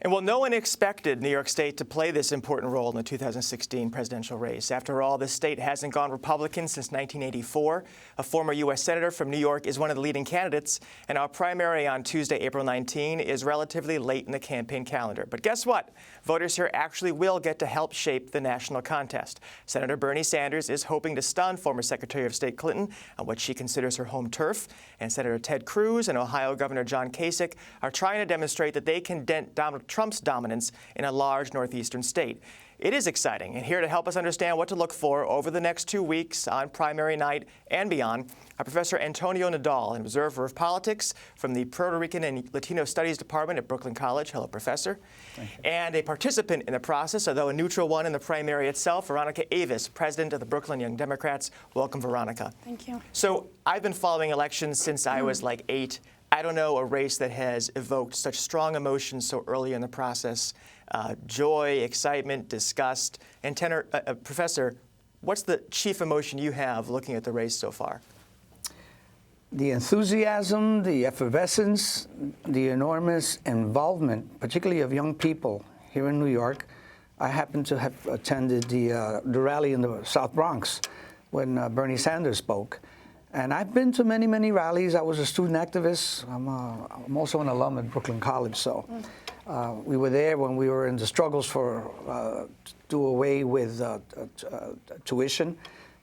And while no one expected New York State to play this important role in the 2016 presidential race, after all, this state hasn't gone Republican since 1984. A former U.S. Senator from New York is one of the leading candidates, and our primary on Tuesday, April 19, is relatively late in the campaign calendar. But guess what? Voters here actually will get to help shape the national contest. Senator Bernie Sanders is hoping to stun former Secretary of State Clinton on what she considers her home turf, and Senator Ted Cruz and Ohio Governor John Kasich are trying to demonstrate that they can dent Donald Trump's dominance in a large Northeastern state. It is exciting, and here to help us understand what to look for over the next 2 weeks on primary night and beyond are Professor Antonio Nadal, an observer of politics from the Puerto Rican and Latino Studies Department at Brooklyn College. Hello, Professor. Thank you. And a participant in the process, although a neutral one in the primary itself, Veronica Avis, president of the Brooklyn Young Democrats. Welcome, Veronica. Thank you. So I've been following elections since I was like 8. I don't know a race that has evoked such strong emotions so early in the process. Joy, excitement, disgust. And Professor, what's the chief emotion you have looking at the race so far? The enthusiasm, the effervescence, the enormous involvement, particularly of young people here in New York. I happen to have attended the rally in the South Bronx when Bernie Sanders spoke. And I've been to many, many rallies. I was a student activist. I'm also an alum at Brooklyn College, so we were there when we were in the struggles for do away with tuition,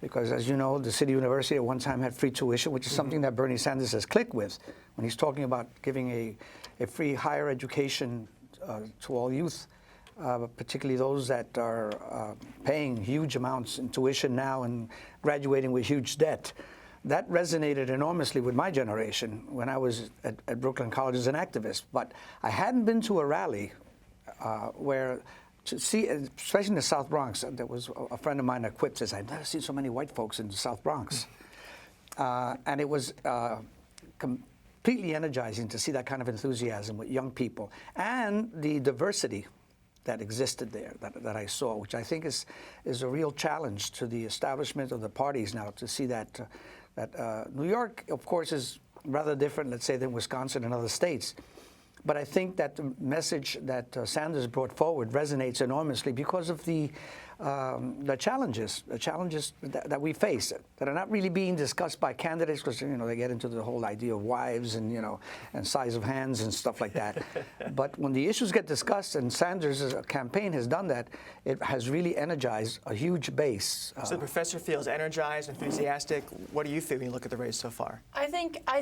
because as you know, the City University at one time had free tuition, which is something that Bernie Sanders has clicked with when he's talking about giving a free higher education to all youth, particularly those that are paying huge amounts in tuition now and graduating with huge debt. That resonated enormously with my generation when I was at Brooklyn College as an activist. But I hadn't been to a rally where to see, especially in the South Bronx, there was a friend of mine that quipped, says, I've never seen so many white folks in the South Bronx. And it was completely energizing to see that kind of enthusiasm with young people and the diversity that existed there, that I saw, which I think is a real challenge to the establishment of the parties now, to see that New York, of course, is rather different, let's say, than Wisconsin and other states. But I think that the message that Sanders brought forward resonates enormously because of the challenges that we face that are not really being discussed by candidates, because they get into the whole idea of wives and and size of hands and stuff like that. But when the issues get discussed, and Sanders' campaign has done that, it has really energized a huge base. So the professor feels energized, enthusiastic. What do you feel when you look at the race so far? I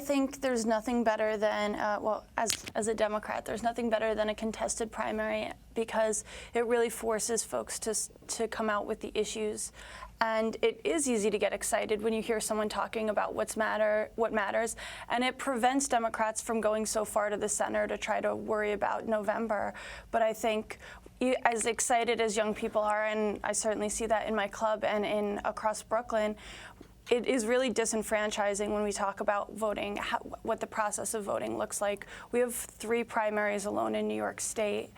think there's nothing better than well, as a Democrat, there's nothing better than a contested primary, because it really forces folks to come out with the issues. And it is easy to get excited when you hear someone talking about what matters, and it prevents Democrats from going so far to the center to try to worry about November. But I think as excited as young people are, and I certainly see that in my club and across Brooklyn, it is really disenfranchising when we talk about voting, what the process of voting looks like. We have 3 primaries alone in New York State.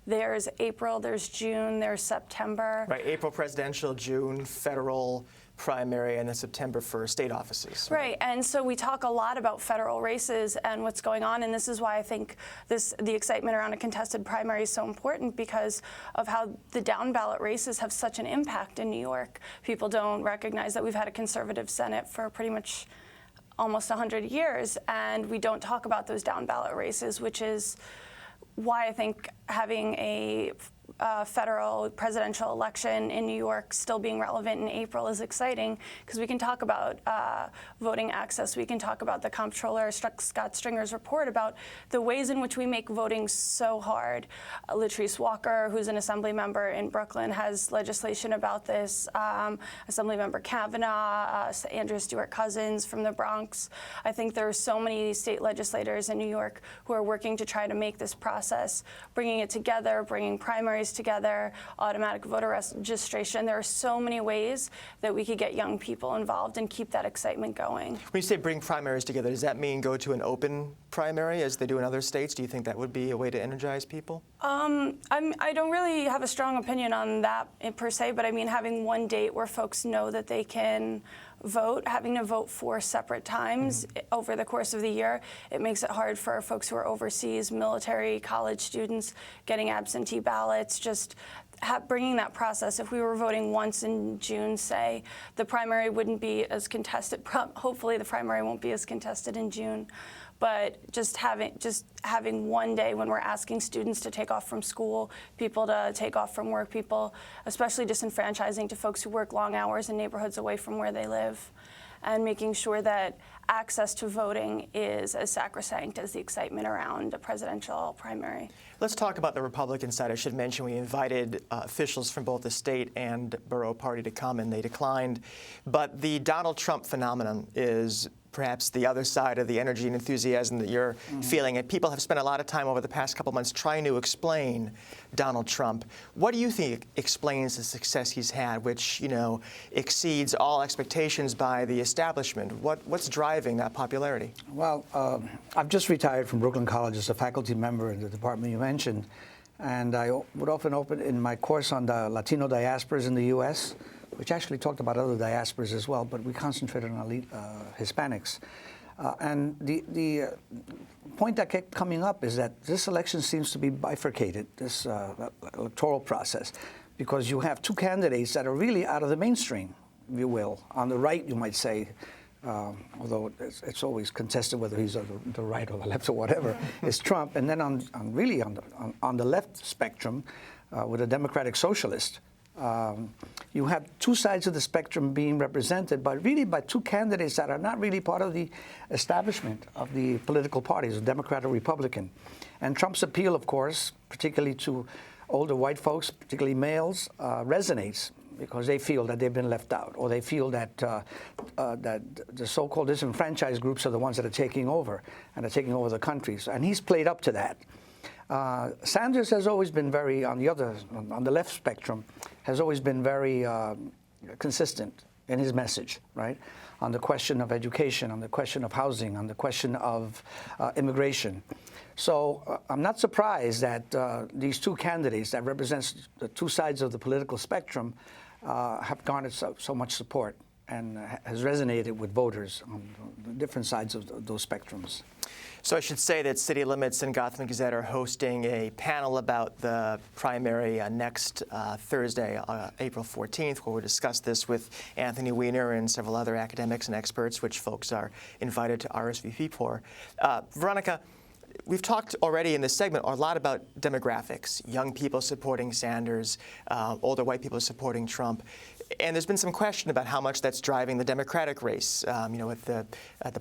There's April, there's June, there's September. Right, April presidential, June federal primary, and then September for state offices. Right, and so we talk a lot about federal races and what's going on, and this is why I think the excitement around a contested primary is so important, because of how the down ballot races have such an impact in New York. People don't recognize that we've had a conservative Senate for pretty much almost 100 years, and we don't talk about those down ballot races, which is why I think having a federal presidential election in New York still being relevant in April is exciting, because we can talk about voting access. We can talk about the Comptroller Scott Stringer's report about the ways in which we make voting so hard. Latrice Walker, who's an assembly member in Brooklyn, has legislation about this. Assemblymember Kavanaugh, Andrew Stewart Cousins from the Bronx. I think there are so many state legislators in New York who are working to try to make this process, bringing it together, bringing primaries together, automatic voter registration. There are so many ways that we could get young people involved and keep that excitement going. When you say bring primaries together, does that mean go to an open primary as they do in other states? Do you think that would be a way to energize people? I don't really have a strong opinion on that per se, but I mean having one date where folks know that they can vote, having to vote 4 separate times over the course of the year, it makes it hard for folks who are overseas, military, college students, getting absentee ballots, just bringing that process. If we were voting once in June, say, the primary wouldn't be as contested. Hopefully the primary won't be as contested in June. But just having one day when we're asking students to take off from school, people to take off from work, people, especially disenfranchising to folks who work long hours in neighborhoods away from where they live, and making sure that access to voting is as sacrosanct as the excitement around a presidential primary. Let's talk about the Republican side. I should mention we invited officials from both the state and borough party to come, and they declined. But the Donald Trump phenomenon is perhaps the other side of the energy and enthusiasm that you're feeling. And people have spent a lot of time over the past couple months trying to explain Donald Trump. What do you think explains the success he's had, which, you know, exceeds all expectations by the establishment? What's driving that popularity? Well, I've just retired from Brooklyn College as a faculty member in the department you mentioned. And I would often open in my course on the Latino diasporas in the U.S., which actually talked about other diasporas as well, but we concentrated on Hispanics. And the point that kept coming up is that this election seems to be bifurcated, this electoral process, because you have 2 candidates that are really out of the mainstream, if you will. On the right, you might say, although it's always contested whether he's on the right or the left or whatever, is Trump. And then on the left spectrum, with a Democratic Socialist, you have 2 sides of the spectrum being represented, but really by 2 candidates that are not really part of the establishment of the political parties, Democrat or Republican. And Trump's appeal, of course, particularly to older white folks, particularly males, resonates because they feel that they've been left out, or they feel that that the so-called disenfranchised groups are the ones that are taking over, and are taking over the country. And he's played up to that. Sanders has always been very, on the left spectrum, has always been very consistent in his message, right? On the question of education, on the question of housing, on the question of immigration. So I'm not surprised that these 2 candidates that represent the 2 sides of the political spectrum have garnered so much support and has resonated with voters on the different sides of those spectrums. So I should say that City Limits and Gotham Gazette are hosting a panel about the primary next Thursday, April 14th, where we'll discuss this with Anthony Weiner and several other academics and experts, which folks are invited to RSVP for. Veronica, we've talked already in this segment a lot about demographics, young people supporting Sanders, older white people supporting Trump. And there's been some question about how much that's driving the Democratic race, you know, with the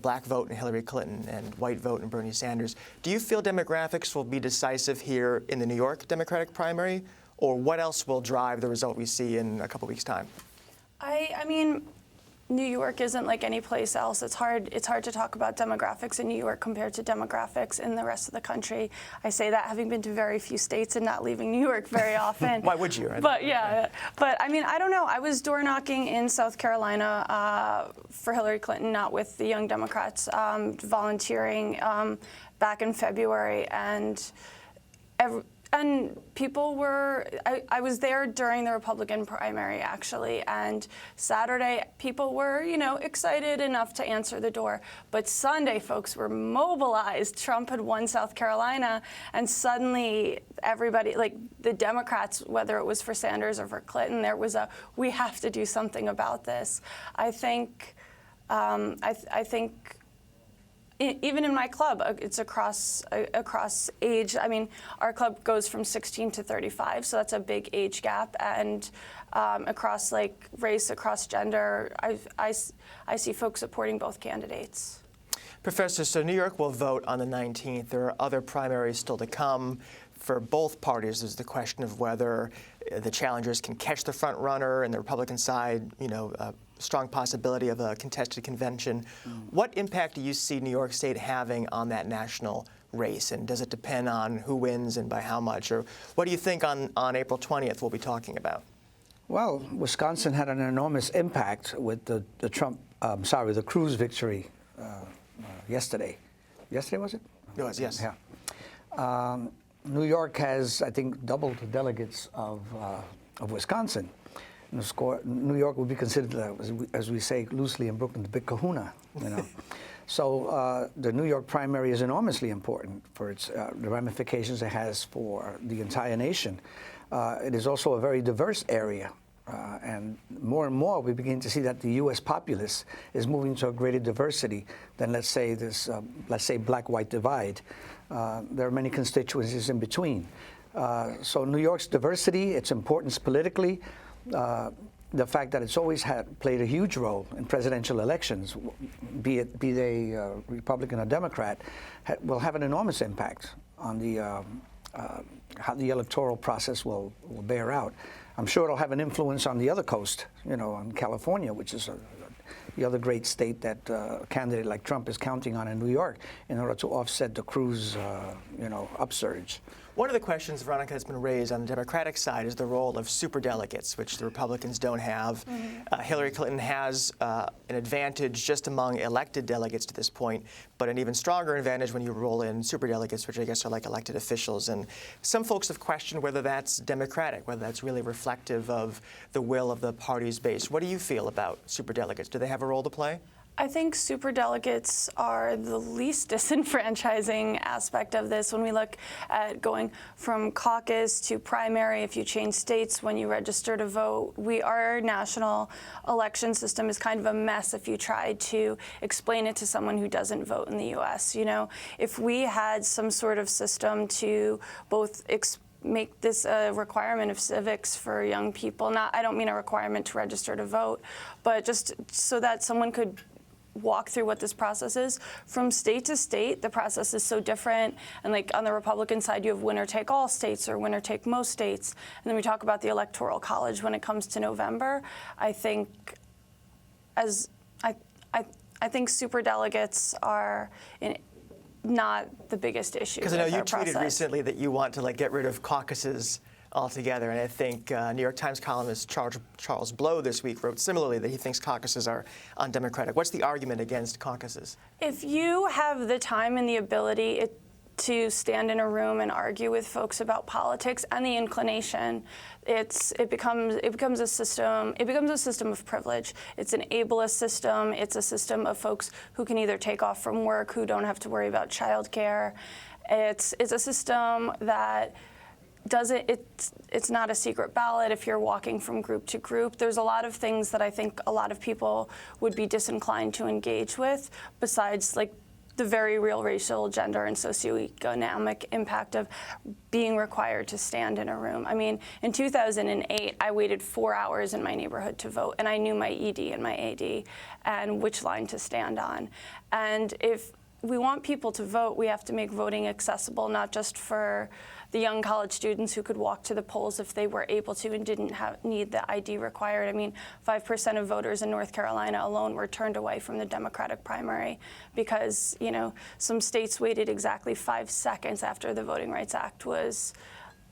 black vote in Hillary Clinton and white vote in Bernie Sanders. Do you feel demographics will be decisive here in the New York Democratic primary, or what else will drive the result we see in a couple weeks' time? I mean, New York isn't like any place else. It's hard to talk about demographics in New York compared to demographics in the rest of the country. I say that having been to very few states and not leaving New York very often. Why would you? But yeah, but I mean, I don't know. I was door knocking in South Carolina for Hillary Clinton, not with the Young Democrats, volunteering back in February, and people were, I was there during the Republican primary, actually, and Saturday, people were, you know, excited enough to answer the door. But Sunday, folks were mobilized. Trump had won South Carolina, and suddenly everybody, like the Democrats, whether it was for Sanders or for Clinton, there was a, we have to do something about this. I think, even in my club, it's across age. I mean, our club goes from 16 to 35, so that's a big age gap. And across like race, across gender, I see folks supporting both candidates. Professor, so New York will vote on the 19th. There are other primaries still to come. For both parties, there's the question of whether the challengers can catch the front runner, and the Republican side, you know, strong possibility of a contested convention. What impact do you see New York State having on that national race, and does it depend on who wins and by how much? Or what do you think on April 20th we'll be talking about? Well, Wisconsin had an enormous impact with the Cruz victory yesterday. Yesterday, was it? It was, yes. Yeah. New York has, I think, doubled the delegates of Wisconsin. New York would be considered, as we say loosely in Brooklyn, the big kahuna, you know. So the New York primary is enormously important for its the ramifications it has for the entire nation. It is also a very diverse area. And more we begin to see that the U.S. populace is moving to a greater diversity than, let's say, this, black-white divide. There are many constituencies in between. So New York's diversity, its importance politically, the fact that it's always played a huge role in presidential elections, be they Republican or Democrat, will have an enormous impact on the how the electoral process will bear out. I'm sure it'll have an influence on the other coast, you know, on California, which is the other great state that a candidate like Trump is counting on in New York in order to offset the Cruz, upsurge. One of the questions, Veronica, that's been raised on the Democratic side is the role of superdelegates, which the Republicans don't have. Hillary Clinton has an advantage just among elected delegates to this point, but an even stronger advantage when you roll in superdelegates, which I guess are like elected officials. And some folks have questioned whether that's democratic, whether that's really reflective of the will of the party's base. What do you feel about superdelegates? Do they have a role to play? I think superdelegates are the least disenfranchising aspect of this. When we look at going from caucus to primary, if you change states when you register to vote, our national election system is kind of a mess if you try to explain it to someone who doesn't vote in the U.S. You know, if we had some sort of system to both make this a requirement of civics for young people, I don't mean a requirement to register to vote, but just so that someone could walk through what this process is. From state to state, the process is so different. And like on the Republican side, you have winner-take-all states or winner-take-most states. And then we talk about the Electoral College when it comes to November. I think I think superdelegates are not the biggest issue. Because I know you tweeted recently that you want to get rid of caucuses altogether, and I think New York Times columnist Charles Blow this week wrote similarly that he thinks caucuses are undemocratic. What's the argument against caucuses? If you have the time and the ability to stand in a room and argue with folks about politics and the inclination, it becomes a system. It becomes a system of privilege. It's an ableist system. It's a system of folks who can either take off from work, who don't have to worry about childcare. It's a system that it's not a secret ballot if you're walking from group to group. There's a lot of things that I think a lot of people would be disinclined to engage with, besides the very real racial, gender, and socioeconomic impact of being required to stand in a room. I mean, in 2008, I waited 4 hours in my neighborhood to vote, and I knew my ED and my AD and which line to stand on. And if we want people to vote, we have to make voting accessible, not just for the young college students who could walk to the polls if they were able to and didn't need the ID required. I mean, 5% of voters in North Carolina alone were turned away from the Democratic primary because, some states waited exactly 5 seconds after the Voting Rights Act was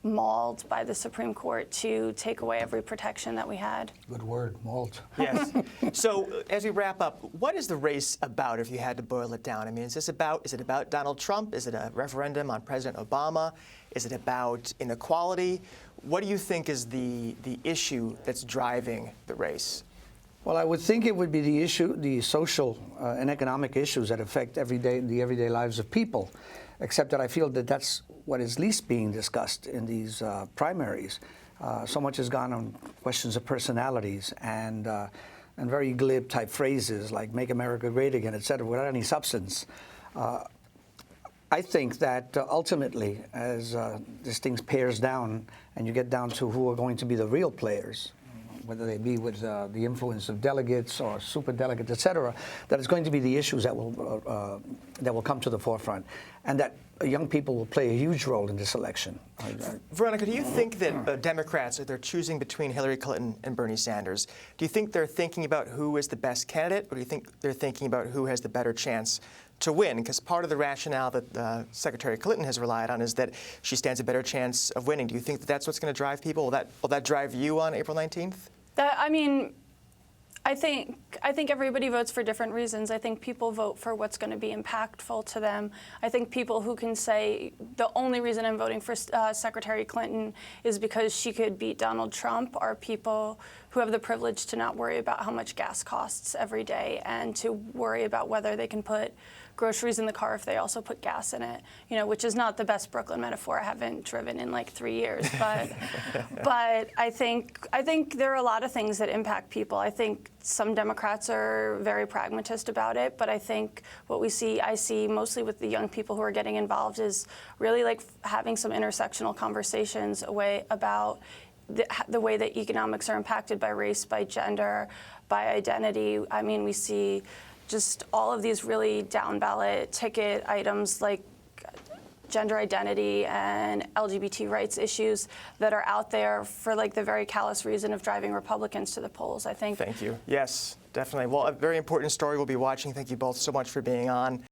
mauled by the Supreme Court to take away every protection that we had. Good word, mauled. Yes. So as we wrap up, what is the race about if you had to boil it down? I mean, is it about Donald Trump? Is it a referendum on President Obama? Is it about inequality? What do you think is the issue that's driving the race? Well, I would think it would be the social and economic issues that affect the everyday lives of people, except that I feel that that's what is least being discussed in these primaries. So much has gone on questions of personalities and very glib type phrases like "Make America Great Again," et cetera, without any substance. I think that ultimately, as this thing pares down and you get down to who are going to be the real players, whether they be with the influence of delegates or superdelegates, et cetera, that it's going to be the issues that will come to the forefront, and that young people will play a huge role in this election. Veronica, do you think that Democrats, if they're choosing between Hillary Clinton and Bernie Sanders, do you think they're thinking about who is the best candidate, or do you think they're thinking about who has the better chance to win? Because part of the rationale that Secretary Clinton has relied on is that she stands a better chance of winning. Do you think that that's what's going to drive people? Will that drive you on April 19th? I think everybody votes for different reasons. I think people vote for what's going to be impactful to them. I think people who can say the only reason I'm voting for Secretary Clinton is because she could beat Donald Trump are people who have the privilege to not worry about how much gas costs every day and to worry about whether they can put groceries in the car if they also put gas in it, which is not the best Brooklyn metaphor. I haven't driven in like 3 years, but I think there are a lot of things that impact people. I think some Democrats are very pragmatist about it, but I think what I see mostly with the young people who are getting involved is really like having some intersectional conversations about the way that economics are impacted by race, by gender, by identity. I mean, we see just all of these really down ballot ticket items like gender identity and LGBT rights issues that are out there for like the very callous reason of driving Republicans to the polls, I think. Thank you. Yes, definitely. Well, a very important story we'll be watching. Thank you both so much for being on.